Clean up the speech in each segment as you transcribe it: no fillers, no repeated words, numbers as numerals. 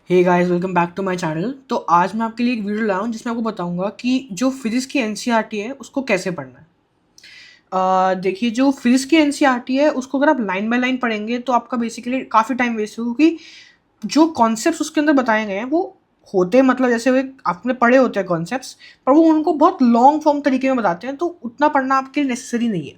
Hey guys, welcome back to my channel. तो आज मैं आपके लिए एक वीडियो लाया हूँ जिसमें आपको बताऊंगा कि जो फिजिक्स की एनसीईआरटी है उसको कैसे पढ़ना है। देखिए, जो फिजिक्स की एनसीईआरटी है उसको अगर आप लाइन बाय लाइन पढ़ेंगे तो आपका बेसिकली काफ़ी टाइम वेस्ट होगा, क्योंकि जो कॉन्सेप्ट्स उसके अंदर बताए गए हैं वो होते मतलब जैसे वे आपने पढ़े होते हैं कॉन्सेप्ट्स, पर वो उनको बहुत लॉन्ग फॉर्म तरीके में बताते हैं, तो उतना पढ़ना आपके लिए नेसेसरी नहीं है।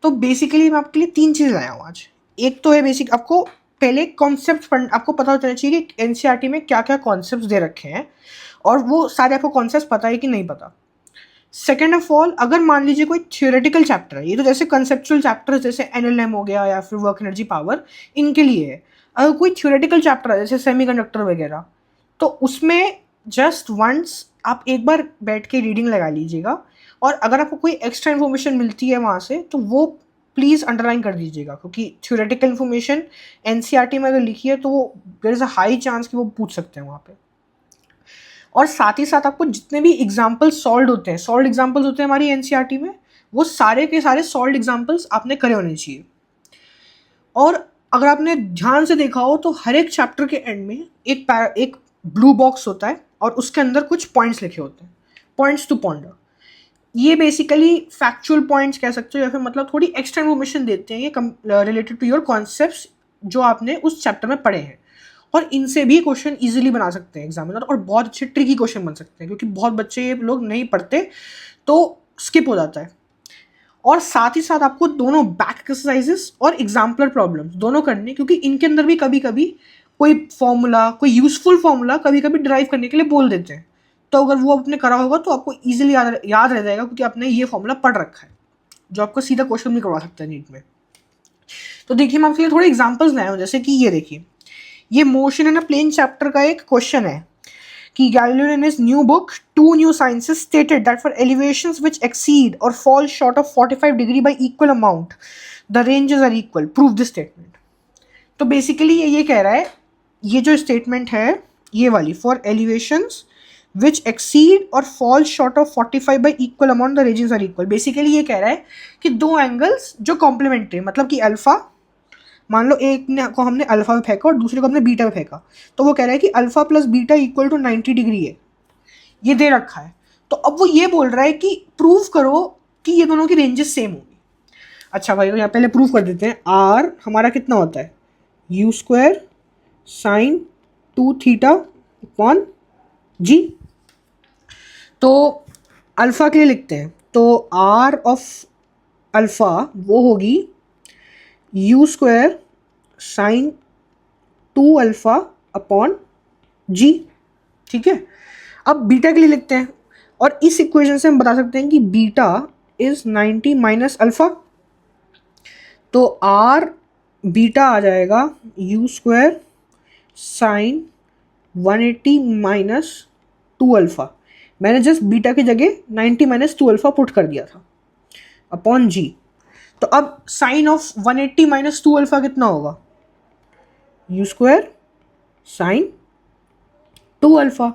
तो बेसिकली मैं आपके लिए तीन चीज़ लाया हूँ आज। एक तो है बेसिक, आपको पहले कॉन्सेप्ट पढ़ आपको पता होना चाहिए कि एनसीईआरटी में क्या क्या कॉन्सेप्ट्स दे रखे हैं और वो सारे आपको कॉन्सेप्ट्स पता है कि नहीं पता। सेकेंड ऑफ ऑल, अगर मान लीजिए कोई थियोरेटिकल चैप्टर है, ये तो जैसे कंसेप्चुअल चैप्टर जैसे एनएलएम हो गया या फिर वर्क एनर्जी पावर, इनके लिए है। अगर कोई थियोरेटिकल चैप्टर है जैसे सेमीकंडक्टर वगैरह, तो उसमें जस्ट वंस आप एक बार बैठ के रीडिंग लगा लीजिएगा, और अगर आपको कोई एक्स्ट्रा इन्फॉर्मेशन मिलती है वहाँ से तो वो प्लीज़ अंडरलाइन कर दीजिएगा, क्योंकि थियोरेटिकल इन्फॉर्मेशन एनसीईआरटी में अगर लिखी है तो वो there is a high chance कि वो पूछ सकते हैं वहाँ पे। और साथ ही साथ आपको जितने भी एग्जाम्पल्स सॉल्व एग्जाम्पल्स होते हैं हमारी एनसीईआरटी में, वो सारे के सारे सॉल्व एग्जाम्पल्स आपने करे होने चाहिए। और अगर आपने ध्यान से देखा हो तो हर एक चैप्टर के एंड में एक ब्लू बॉक्स होता है और उसके अंदर कुछ पॉइंट्स लिखे होते हैं, पॉइंट्स टू पॉन्डर। ये बेसिकली फैक्चुअल पॉइंट्स कह सकते हो या फिर मतलब थोड़ी एक्स्ट्रा इन्फॉर्मेशन देते हैं ये रिलेटेड टू योर कॉन्सेप्ट्स जो आपने उस चैप्टर में पढ़े हैं। और इनसे भी क्वेश्चन इजीली बना सकते हैं एग्जामिनर, और बहुत अच्छे ट्रिकी क्वेश्चन बन सकते हैं, क्योंकि बहुत बच्चे ये लोग नहीं पढ़ते तो स्किप हो जाता है। और साथ ही साथ आपको दोनों बैक एक्सरसाइजेस और एग्जाम्पलर प्रॉब्लम्स दोनों करने, क्योंकि इनके अंदर भी कभी कभी कोई फॉर्मूला, कोई यूजफुल फॉर्मूला कभी कभी ड्राइव करने के लिए बोल देते हैं। तो अगर वो आपने करा होगा तो आपको इजीली याद रह जाएगा, क्योंकि आपने ये फॉर्मूला पढ़ रखा है, जो आपको सीधा क्वेश्चन भी करवा सकता है नीट में। तो देखिए, मैं आपके लिए थोड़े एग्जाम्पल्स लाया हूँ, जैसे कि ये देखिए, ये motion in a plane chapter का एक क्वेश्चन है कि Galileo in his new book, Two New Sciences, stated that for elevations which exceed or fall short of 45 degree by equal amount, the ranges are equal. Prove this statement. तो basically ये कह रहा है, ये जो statement है ये वाली, for elevations which exceed or fall short of 45 by equal amount the ranges are equal. Basically ये कह रहा है कि दो एंगल्स जो कॉम्प्लीमेंट्री, मतलब कि अल्फा, मान लो एक ने को हमने अल्फा में फेंका और दूसरे को हमने बीटा में फेंका, तो वो कह रहा है कि alpha plus beta equal to 90 degree है, ये दे रखा है। तो अब वो ये बोल रहा है कि प्रूव करो कि ये दोनों की रेंजेस सेम होंगी। अच्छा भाई, तो यहाँ पहले प्रूव कर देते हैं। आर हमारा कितना होता है, u square sine 2 theta upon g. तो अल्फ़ा के लिए लिखते हैं, तो आर ऑफ अल्फ़ा वो होगी u square sine 2 alpha upon g. ठीक है, अब बीटा के लिए लिखते हैं, और इस इक्वेशन से हम बता सकते हैं कि बीटा इज 90 माइनस अल्फा। तो आर बीटा आ जाएगा you square sign 180 minus 2 alpha. मैंने जस्ट बीटा की जगह 90 माइनस 2 अल्फा पुट कर दिया था अपॉन जी। तो अब साइन ऑफ 180 माइनस 2 अल्फा कितना होगा, यू स्क्वायर साइन 2 अल्फा,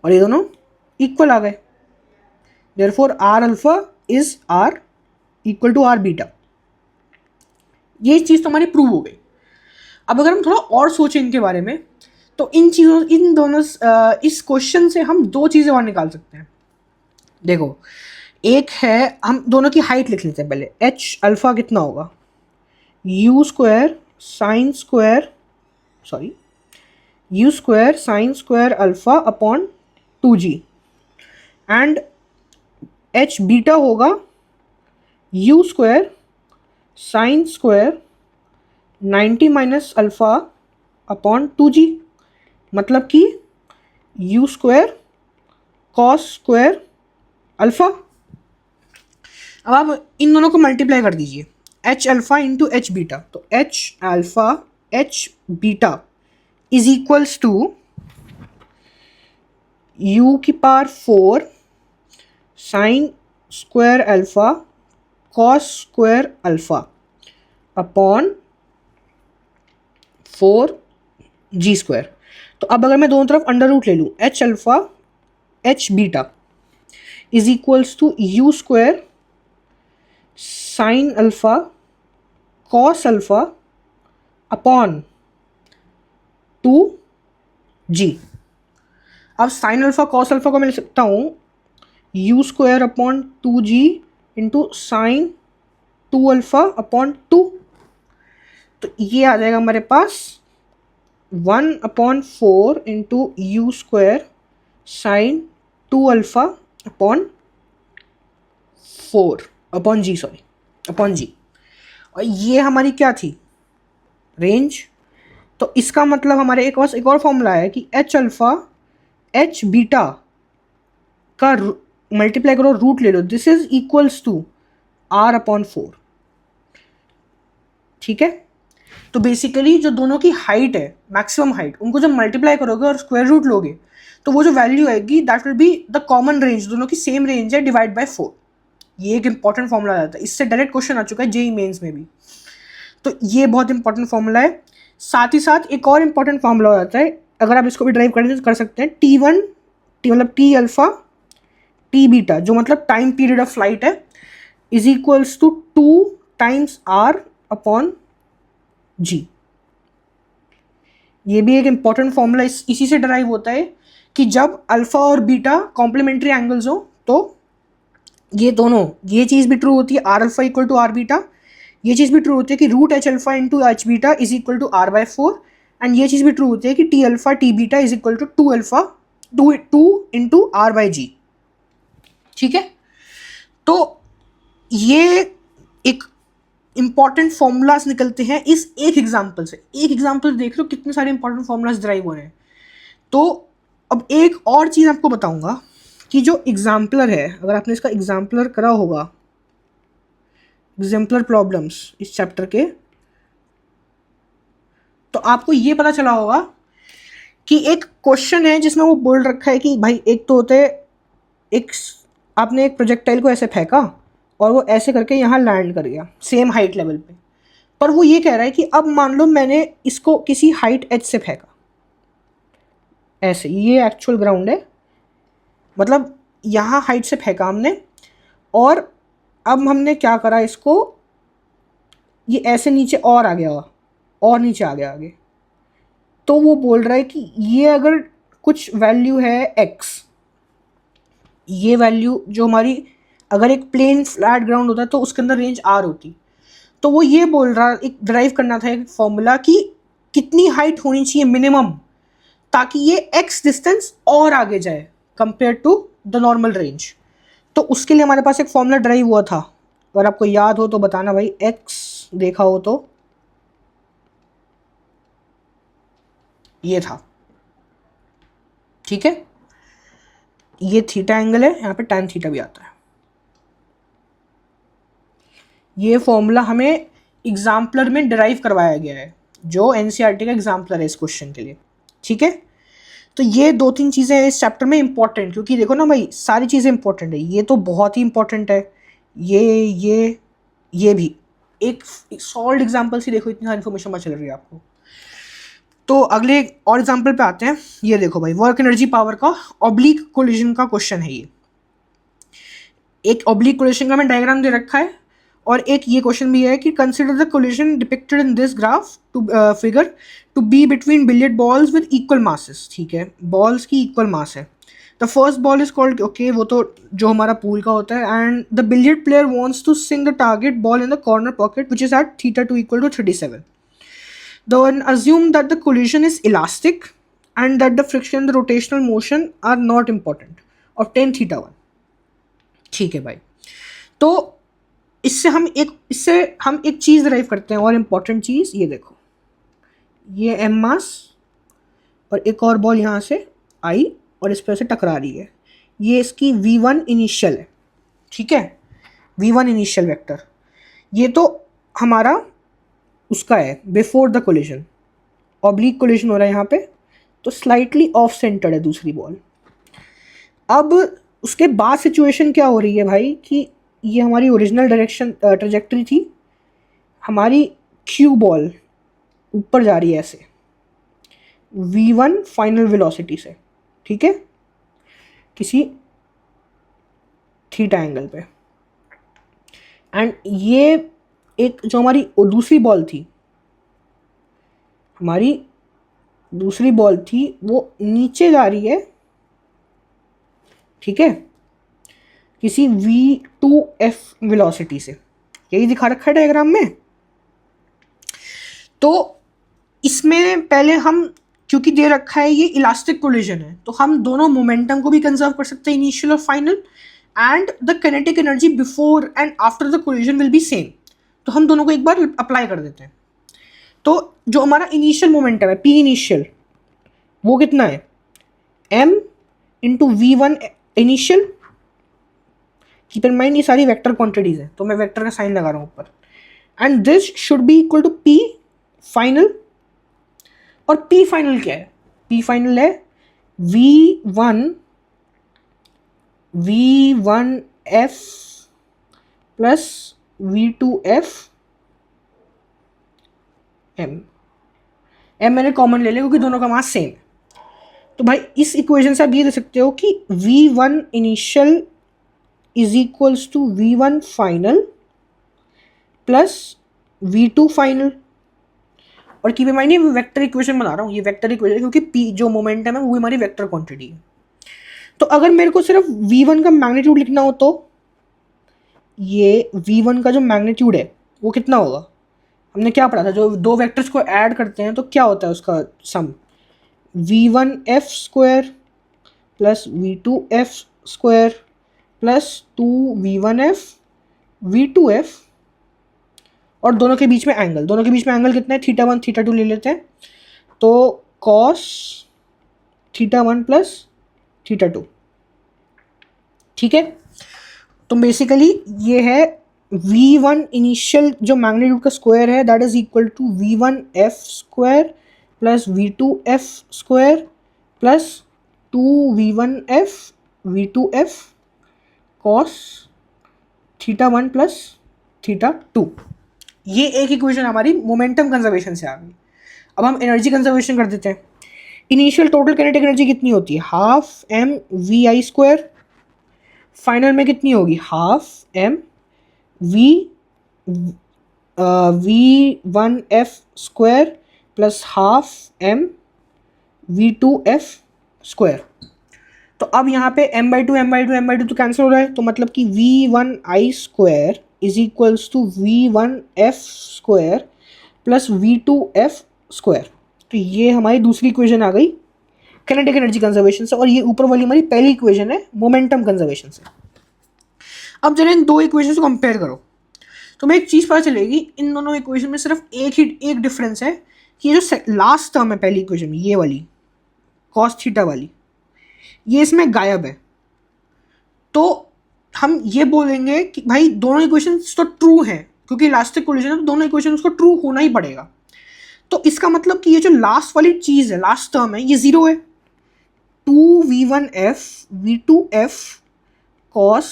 और ये दोनों इक्वल आ गए। Therefore R alpha is R equal to R beta. ये चीज़ तो हमारी प्रूव हो गई। अब अगर हम थोड़ा और सोचें इनके बारे में, तो इन दोनों इस क्वेश्चन से हम दो चीज़ें और निकाल सकते हैं। देखो, एक है, हम दोनों की हाइट लिख लेते हैं पहले। एच अल्फा कितना होगा, u square sine square, sorry, u square sine square alpha upon 2g। And h beta होगा u square sine square 90 minus alpha upon 2g, मतलब कि u square cos square alpha. अब आप इन दोनों को मल्टीप्लाई कर दीजिए, h alpha into H beta. तो h alpha H beta is equals to u की power 4 sine square alpha cos square alpha upon 4g²। तो अब अगर मैं दोनों तरफ अंडर रूट ले लूँ, H alpha H beta is equals to u square sine alpha cos alpha upon 2 g. अब साइन अल्फा कॉस अल्फा को मैं लिख सकता हूँ u square upon 2g into sine 2 alpha upon 2। तो ये आ जाएगा हमारे पास 1/4 into u square sine 2 alpha upon 4 upon g और ये हमारी क्या थी, रेंज। तो इसका मतलब हमारे एक पास एक और फॉर्मूला है कि एच अल्फा एच बीटा का मल्टीप्लाई करो, रूट ले लो, this is equals to R/4। ठीक है। तो बेसिकली जो दोनों की हाइट है, मैक्सिमम हाइट, उनको जब मल्टीप्लाई करोगे और स्क्वायर रूट लोगे तो वो जो वैल्यू आएगी that will be the common range, दोनों की सेम रेंज है, डिवाइड बाय 4। ये एक इंपॉर्टेंट फॉर्मूला आ जाता है, इससे डायरेक्ट क्वेश्चन आ चुका है जेईई मेंस में भी। तो ये बहुत इंपॉर्टेंट फॉर्मूला है। साथ ही साथ एक और इंपॉर्टेंट फॉर्मूला हो जाता है, अगर आप इसको भी ड्राइव करें तो कर सकते हैं, T1 टी मतलब टी अल्फा टी बीटा, जो मतलब टाइम पीरियड ऑफ फ्लाइट है, is equals to 2 times R/G। ये भी एक इंपॉर्टेंट फॉर्मूला इसी से डराइव होता है कि जब अल्फा और बीटा कॉम्प्लीमेंट्री एंगल्स हो तो ये दोनों, ये चीज़ भी ट्रू होती है R alpha equal to R beta, ये चीज़ भी ट्रू होती है कि root H alpha into H beta is equal to R/4, and ये चीज़ भी ट्रू होती है कि T alpha T beta is equal to 2 into ठीक है। तो ये एक इंपॉर्टेंट फॉर्मूलाज निकलते हैं इस एक एग्जाम्पल से। एक एग्जाम्पल देख लो कितने सारे इंपॉर्टेंट फॉर्मूलाज ड्राइव हो रहे हैं। तो अब एक और चीज़ आपको बताऊंगा कि जो एग्जाम्पलर है, अगर आपने इसका एग्जाम्पलर करा होगा, एग्जाम्पलर प्रॉब्लम्स इस चैप्टर के, तो आपको ये पता चला होगा कि एक क्वेश्चन है जिसमें वो बोल रखा है कि भाई एक तो होते एक, आपने एक प्रोजेक्टाइल को ऐसे फेंका और वो ऐसे करके यहाँ लैंड कर गया सेम हाइट लेवल पे, पर वो ये कह रहा है कि अब मान लो मैंने इसको किसी हाइट h से फेंका, ऐसे, ये एक्चुअल ग्राउंड है, मतलब यहाँ हाइट से फेंका हमने, और अब हमने क्या करा, इसको ये ऐसे नीचे और आ गया और नीचे आ गया आगे। तो वो बोल रहा है कि ये अगर कुछ वैल्यू है x, ये वैल्यू जो हमारी, अगर एक प्लेन फ्लैट ग्राउंड होता तो उसके अंदर रेंज r होती। तो वो ये बोल रहा, एक ड्राइव करना था एक फॉर्मूला कि कितनी हाइट होनी चाहिए मिनिमम ताकि ये x डिस्टेंस और आगे जाए compare to the normal range. तो उसके लिए हमारे पास एक फॉर्मूला ड्राइव हुआ था, अगर आपको याद हो तो बताना भाई, x देखा हो तो ये था। ठीक है, ये थीटा एंगल है, यहाँ पे tan थीटा भी आता है। ये फॉर्मूला हमें एग्जाम्पलर में डिराइव करवाया गया है, जो एनसीईआरटी का एग्जाम्पलर है इस क्वेश्चन के लिए। ठीक है, तो ये 2-3 चीज़ें हैं इस चैप्टर में इंपॉर्टेंट, क्योंकि देखो ना भाई सारी चीज़ें इंपॉर्टेंट है, ये तो बहुत ही इंपॉर्टेंट है, ये भी एक सॉल्ड एग्जाम्पल से देखो इतनी सारी इन्फॉर्मेशन पता चल रही है आपको। तो अगले और एग्जाम्पल पे आते हैं। ये देखो भाई, वर्क एनर्जी पावर का ऑब्लिक कोलिजन का क्वेश्चन है ये। एक ऑब्लिक कोलिजन का मैं डायग्राम दे रखा है, और एक ये क्वेश्चन भी है कि consider the collision depicted in this graph to figure to be between billiard balls with equal masses. ठीक है, बॉल्स की इक्वल मास है। The first ball is called, okay वो तो जो हमारा पूल का होता है, and the billiard player wants to sink the target ball in the corner pocket which is at θ2 equal to 37. Then assume that the collision is elastic and that the friction and the rotational motion are not important of tan θ1. ठीक है भाई, तो इससे हम एक चीज़ drive करते हैं, और इम्पॉर्टेंट चीज़, ये देखो, ये एम मास और एक और बॉल यहाँ से आई और इस पर से टकरा रही है, ये इसकी v1 इनिशियल है। ठीक है, v1 इनिशियल वेक्टर, ये तो हमारा उसका है before the collision, oblique collision हो रहा है यहाँ पे, तो स्लाइटली ऑफ सेंटर्ड है दूसरी बॉल। अब उसके बाद सिचुएशन क्या हो रही है भाई कि ये हमारी ओरिजिनल डायरेक्शन ट्रेजेक्टरी थी, हमारी क्यू बॉल ऊपर जा रही है ऐसे v1 फाइनल वेलोसिटी से, ठीक है, किसी थीटा एंगल पे, एंड ये एक जो हमारी दूसरी बॉल थी, हमारी दूसरी बॉल थी वो नीचे जा रही है, ठीक है, किसी v2f वेलोसिटी से, यही दिखा रखा है डायग्राम में। तो इसमें पहले हम, क्योंकि दे रखा है ये इलास्टिक कोलिजन है, तो हम दोनों मोमेंटम को भी कंजर्व कर सकते हैं, इनिशियल और final, and the kinetic energy before and after the collision will be same. तो हम दोनों को एक बार अप्लाई कर देते हैं। तो जो हमारा इनिशियल मोमेंटम है पी इनिशियल, वो कितना है, m into V one initial. Keep in mind ये सारी वेक्टर क्वांटिटीज है, तो मैं वेक्टर का साइन लगा रहा हूँ ऊपर, and this should be equal to p final. और p फाइनल क्या है, p फाइनल है v1f प्लस v2f m। मैंने कॉमन ले लिया क्योंकि दोनों का मास सेम है। तो भाई इस इक्वेशन से आप ये दे सकते हो कि v1 initial is equals to v1 final plus v2 final. और कीप इन माइंड ये वेक्टर इक्वेशन बना रहा हूँ, ये वेक्टर इक्वेशन क्योंकि p जो मोमेंटम है वो हमारी वेक्टर क्वांटिटी है। तो अगर मेरे को सिर्फ v1 का मैग्नीट्यूड लिखना हो तो ये v1 का जो मैग्नीट्यूड है वो कितना होगा, हमने क्या पढ़ा था, जो दो वेक्टर्स को ऐड करते हैं तो क्या होता है उसका सम, v1f square plus v2f square plus 2v1f v2f, और दोनों के बीच में एंगल, दोनों के बीच में एंगल कितना है, θ1 θ2 ले लेते हैं, तो cos θ1 प्लस θ2, ठीक है। तो बेसिकली ये है v1 इनिशियल जो मैग्नीट्यूड का स्क्वायर है that is equal to v1f square plus v2f square plus 2v1f v2f cos θ1 plus θ2। ये एक इक्वेशन हमारी मोमेंटम कंजर्वेशन से आ गई। अब हम एनर्जी कंजर्वेशन कर देते हैं। इनिशियल टोटल काइनेटिक एनर्जी कितनी होती है, half M V I square, final में कितनी होगी, half M v1f square plus half M v2f square. तो अब यहाँ पे m/2 तो कैंसिल हो रहा है, तो मतलब कि v1i square is equals to v1f square plus v2f square. तो ये हमारी दूसरी इक्वेशन आ गई काइनेटिक एनर्जी कंजर्वेशन से, और ये ऊपर वाली हमारी पहली इक्वेशन है मोमेंटम कंजर्वेशन से। अब जरा इन दो इक्वेशन को कंपेयर करो तो मैं एक चीज़ पता चलेगी, इन दोनों इक्वेशन में सिर्फ एक डिफरेंस है कि ये जो लास्ट टर्म है पहली इक्वेशन में, ये वाली कॉस थीटा वाली, ये इसमें गायब है। तो हम ये बोलेंगे कि भाई दोनों इक्वेशन तो ट्रू हैं, क्योंकि इलास्टिक कोलिजन है तो दोनों इक्वेशन उसको ट्रू होना ही पड़ेगा। तो इसका मतलब कि ये जो लास्ट वाली चीज़ है, लास्ट टर्म है, ये ज़ीरो है। 2v1f v2f cos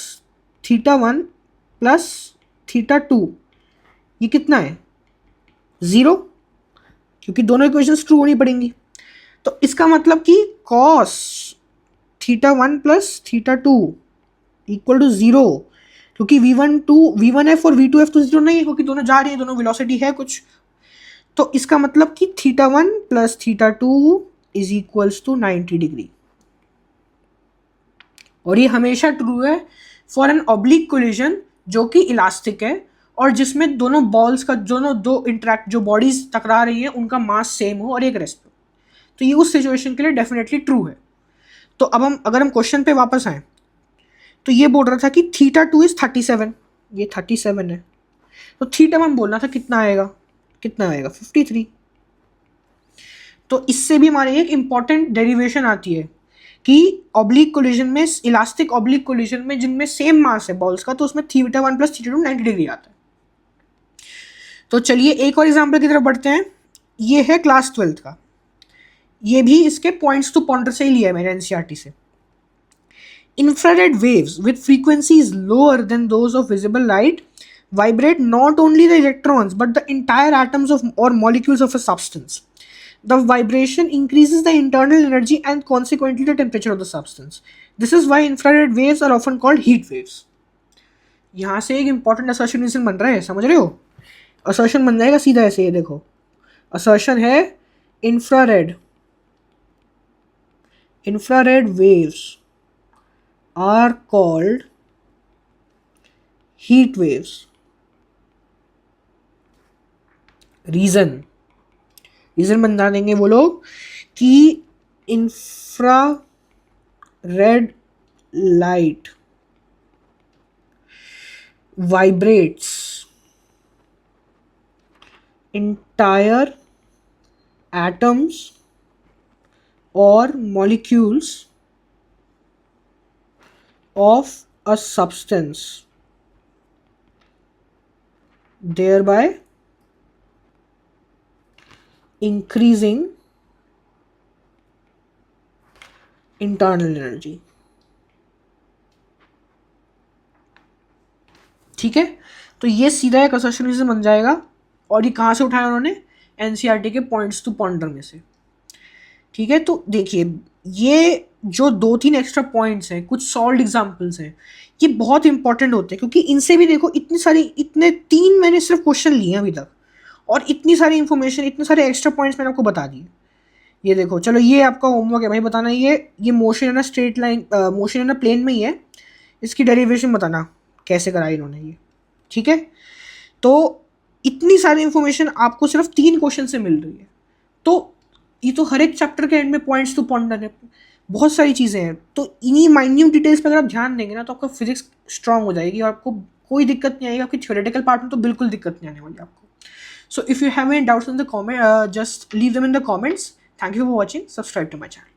θ1 प्लस θ2, ये कितना है, ज़ीरो, क्योंकि दोनों इक्वेशंस ट्रू होनी पड़ेंगी। तो इसका मतलब कि cos θ1 plus θ2 equal to zero, क्योंकि v1f और v2f तो ज़ीरो नहीं है, क्योंकि दोनों जा रही है, दोनों वेलोसिटी है कुछ। तो इसका मतलब कि θ1 plus θ2 is equals to 90 degree. और ये हमेशा ट्रू है फॉर एन ऑब्लिक कोलिजन जो कि इलास्टिक है और जिसमें दोनों बॉल्स का जो बॉडीज टकरा रही हैं उनका मास सेम हो और एक रेस्ट हो। तो ये उस सिचुएशन के लिए डेफिनेटली ट्रू है। तो अब अगर हम क्वेश्चन पे वापस आए तो ये बोल रहा था कि θ2 इज 37, ये 37 है, तो θ1 बोलना था कितना आएगा 53। तो इससे भी हमारी एक इंपॉर्टेंट डेरिवेशन आती है कि ऑब्लिक कोलिजन में, इलास्टिक ऑब्लिक कोलिजन में जिनमें सेम मास है बॉल्स का, तो उसमें θ1 प्लस θ2 90 डिग्री आता है। तो चलिए एक और एग्जाम्पल की तरफ बढ़ते हैं। ये है क्लास 12th का, ये भी इसके पॉइंट्स टू पॉन्डर से ही लिया है मैंने एनसीईआरटी से। Infrared waves with frequencies lower than those of visible light vibrate not only the electrons but the entire atoms or molecules of a substance. The vibration increases the internal energy and consequently the temperature of the substance. This is why infrared waves are often called heat waves. यहाँ से एक important assertion बन रहा है, समझ रहे हो? Assertion बन जाएगा सीधा ऐसे, ये देखो assertion है infrared infrared waves are called heat waves. Reason बता देंगे वो लोग कि infrared light vibrates entire atoms or molecules of a substance, thereby increasing internal energy. ठीक है, तो ये सीधा एक असर्शन से बन जाएगा। और ये कहाँ से उठाया उन्होंने? एनसीईआरटी के पॉइंट्स टू पॉन्डर में से। ठीक है, तो देखिए ये जो 2-3 एक्स्ट्रा पॉइंट्स हैं, कुछ सॉल्व एग्जांपल्स हैं, ये बहुत इंपॉर्टेंट होते हैं क्योंकि इनसे भी देखो इतने 3 मैंने सिर्फ क्वेश्चन लिए अभी तक, और इतनी सारी इंफॉर्मेशन, इतने सारे एक्स्ट्रा पॉइंट्स मैंने आपको बता दिए। ये देखो, चलो ये आपका होमवर्क है भाई, बताना ये मोशन है ना स्ट्रेट लाइन, मोशन है ना प्लेन में ही है, इसकी डेरिवेशन बताना कैसे कराई इन्होंने ये। ठीक है, तो इतनी सारी इंफॉर्मेशन आपको सिर्फ 3 क्वेश्चन से मिल रही है। तो ये तो हर एक चैप्टर के एंड में पॉइंट्स टू पॉन्डर है, बहुत सारी चीज़ें हैं। तो इन्हीं माइन्यूट डिटेल्स पर अगर आप ध्यान देंगे ना तो आपका फिजिक्स स्ट्रांग हो जाएगी और आपको कोई दिक्कत नहीं आएगी। आपकी थ्योरेटिकल पार्ट में तो बिल्कुल दिक्कत नहीं आने वाली आपको। So if you have any doubts in the comment, just leave them in the comments. Thank you for watching, subscribe to my channel.